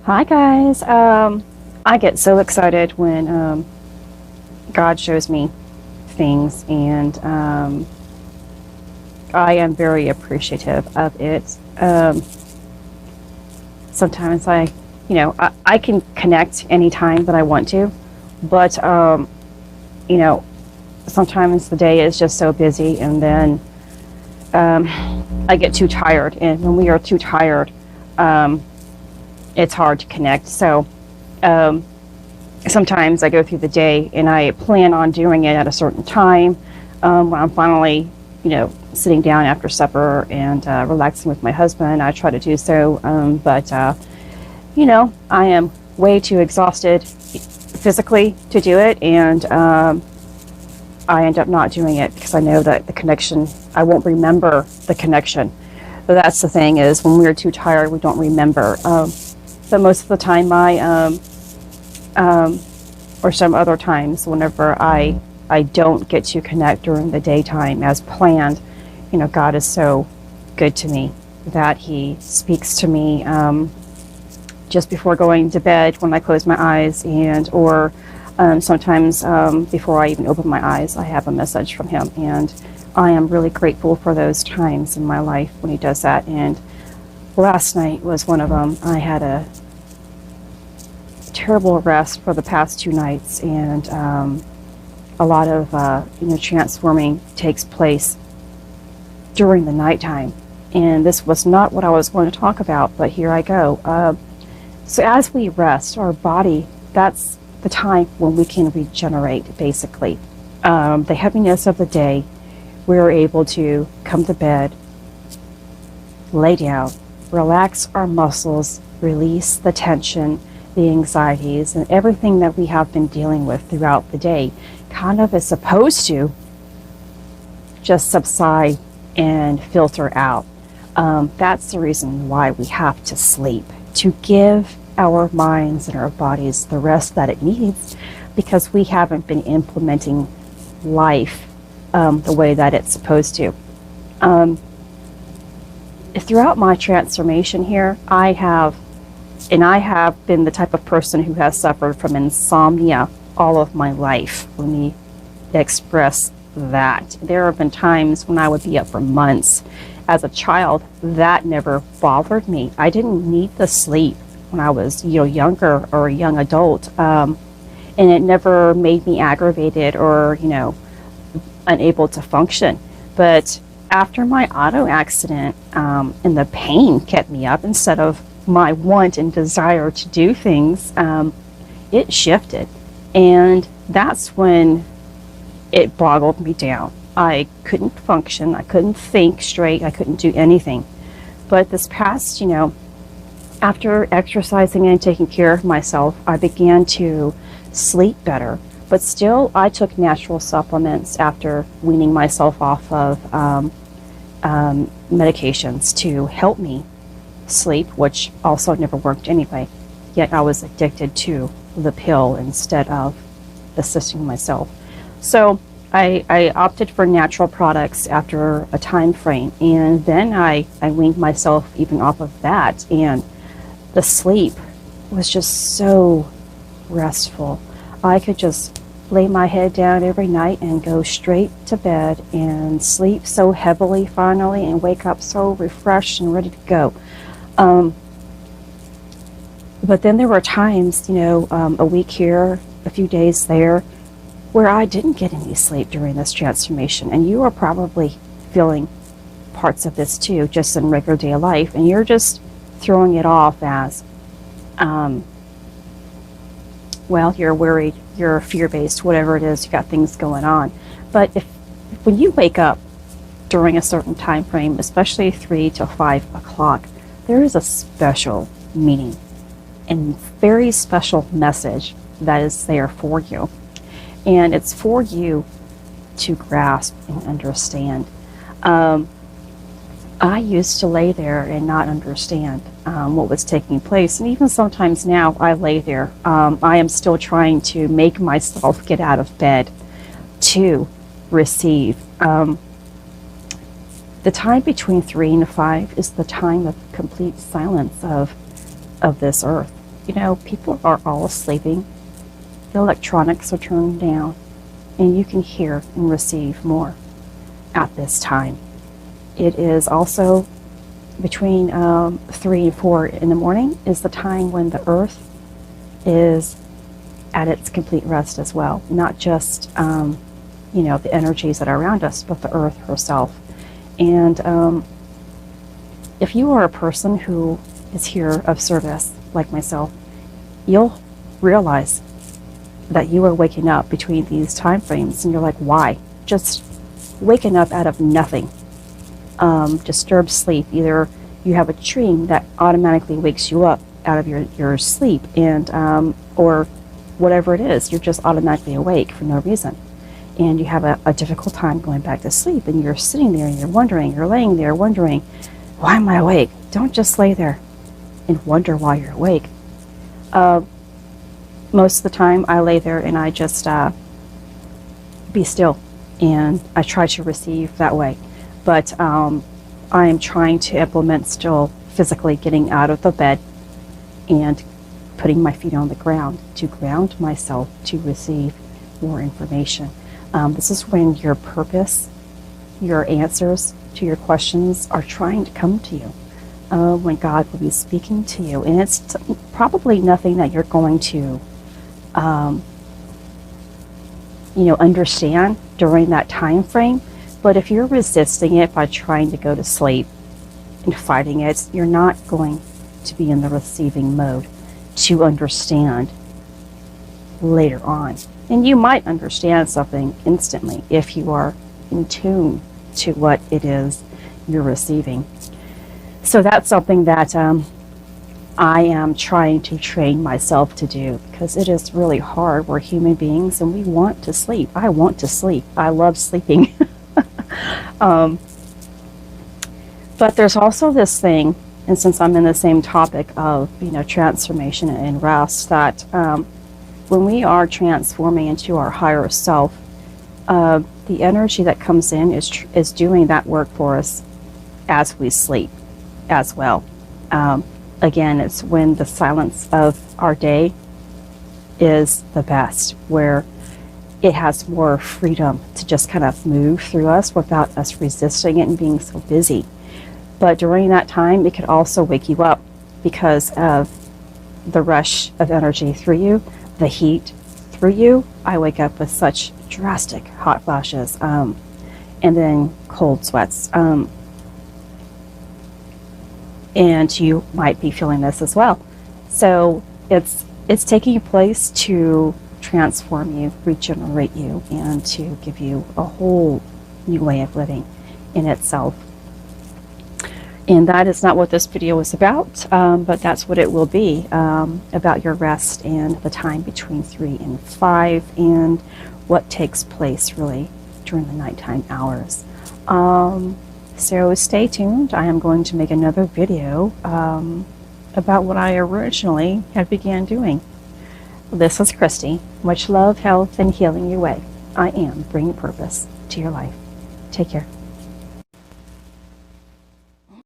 Hi guys. I get so excited when God shows me things, and I am very appreciative of it. Sometimes I can connect anytime that I want to, but you know, sometimes the day is just so busy, and then I get too tired, and when we are too tired, um, it's hard to connect. So. Um, Sometimes I go through the day and I plan on doing it at a certain time, when I'm finally, sitting down after supper and relaxing with my husband. I try to do so, but I am way too exhausted physically to do it, and I end up not doing it because I know that the connection, I won't remember the connection. But that's the thing, is when we're too tired, we don't remember. But most of the time, um, or some other times, whenever I don't get to connect during the daytime as planned, God is so good to me that He speaks to me just before going to bed when I close my eyes, or sometimes before I even open my eyes, I have a message from Him, and I am really grateful for those times in my life when He does that. And last night was one of them. I had a terrible rest for the past 2 nights, and a lot of transforming takes place during the nighttime. And this was not what I was going to talk about, but here I go. So as we rest our body, that's the time when we can regenerate, basically. The heaviness of the day, we're able to come to bed, lay down, relax our muscles, release the tension, the anxieties, and everything that we have been dealing with throughout the day kind of is supposed to just subside and filter out. That's the reason why we have to sleep, to give our minds and our bodies the rest that it needs, because we haven't been implementing life the way that it's supposed to. Throughout my transformation here, I have been the type of person who has suffered from insomnia all of my life. Let me express that. There have been times when I would be up for months. As a child, that never bothered me. I didn't need the sleep when I was, younger or a young adult, and it never made me aggravated or, unable to function. But after my auto accident, and the pain kept me up instead of my want and desire to do things, it shifted. And that's when it boggled me down. I couldn't function. I couldn't think straight. I couldn't do anything. But this past, after exercising and taking care of myself, I began to sleep better. But still, I took natural supplements after weaning myself off of medications to help me sleep, which also never worked anyway. Yet I was addicted to the pill instead of assisting myself. So I opted for natural products after a time frame, and then I weaned myself even off of that, and the sleep was just so restful. I could just lay my head down every night and go straight to bed and sleep so heavily finally, and wake up so refreshed and ready to go. But then there were times, a week here, a few days there, where I didn't get any sleep during this transformation. And you are probably feeling parts of this too, just in regular day life. And you're just throwing it off as, well, you're worried, you're fear-based, whatever it is, you got things going on. But when you wake up during a certain time frame, especially 3 to 5 o'clock, there is a special meaning and very special message that is there for you. And it's for you to grasp and understand. I used to lay there and not understand what was taking place. And even sometimes now I lay there. I am still trying to make myself get out of bed to receive. The time between 3 and 5 is the time of complete silence of this earth. you know, people are all sleeping. The electronics are turned down, and you can hear and receive more at this time. It is also between 3 and 4 in the morning is the time when the earth is at its complete rest as well. Not just, you know, the energies that are around us, but the earth herself. And if you are a person who is here of service, like myself, you'll realize that you are waking up between these time frames, and you're like, why? Just waking up out of nothing. Disturbed sleep. Either you have a dream that automatically wakes you up out of your sleep, and or whatever it is, you're just automatically awake for no reason. And you have a difficult time going back to sleep, and you're sitting there and you're wondering, you're laying there wondering, why am I awake? Don't just lay there and wonder why you're awake. Most of the time I lay there and I just be still, and I try to receive that way. But I am trying to implement still physically getting out of the bed and putting my feet on the ground to ground myself to receive more information. This is when your purpose, your answers to your questions are trying to come to you, when God will be speaking to you. And it's probably nothing that you're going to you know, understand during that time frame. But if you're resisting it by trying to go to sleep and fighting it, you're not going to be in the receiving mode to understand later on. And you might understand something instantly if you are in tune to what it is you're receiving. So that's something that I am trying to train myself to do, because it is really hard. We're human beings and we want to sleep. I want to sleep. I love sleeping. But there's also this thing, and since I'm in the same topic of, you know, transformation and rest, that when we are transforming into our higher self, the energy that comes in is doing that work for us as we sleep as well. Again, it's when the silence of our day is the best, where it has more freedom to just kind of move through us without us resisting it and being so busy. But during that time, it could also wake you up because of the rush of energy through you, the heat through you. I wake up with such drastic hot flashes, and then cold sweats. And you might be feeling this as well. So it's taking place to transform you, regenerate you, and to give you a whole new way of living in itself. And that is not what this video is about, but that's what it will be, about your rest and the time between 3 and 5, and what takes place really during the nighttime hours. So stay tuned. I am going to make another video about what I originally had began doing. This is Christy. Much love, health, and healing your way. I am bringing purpose to your life. Take care.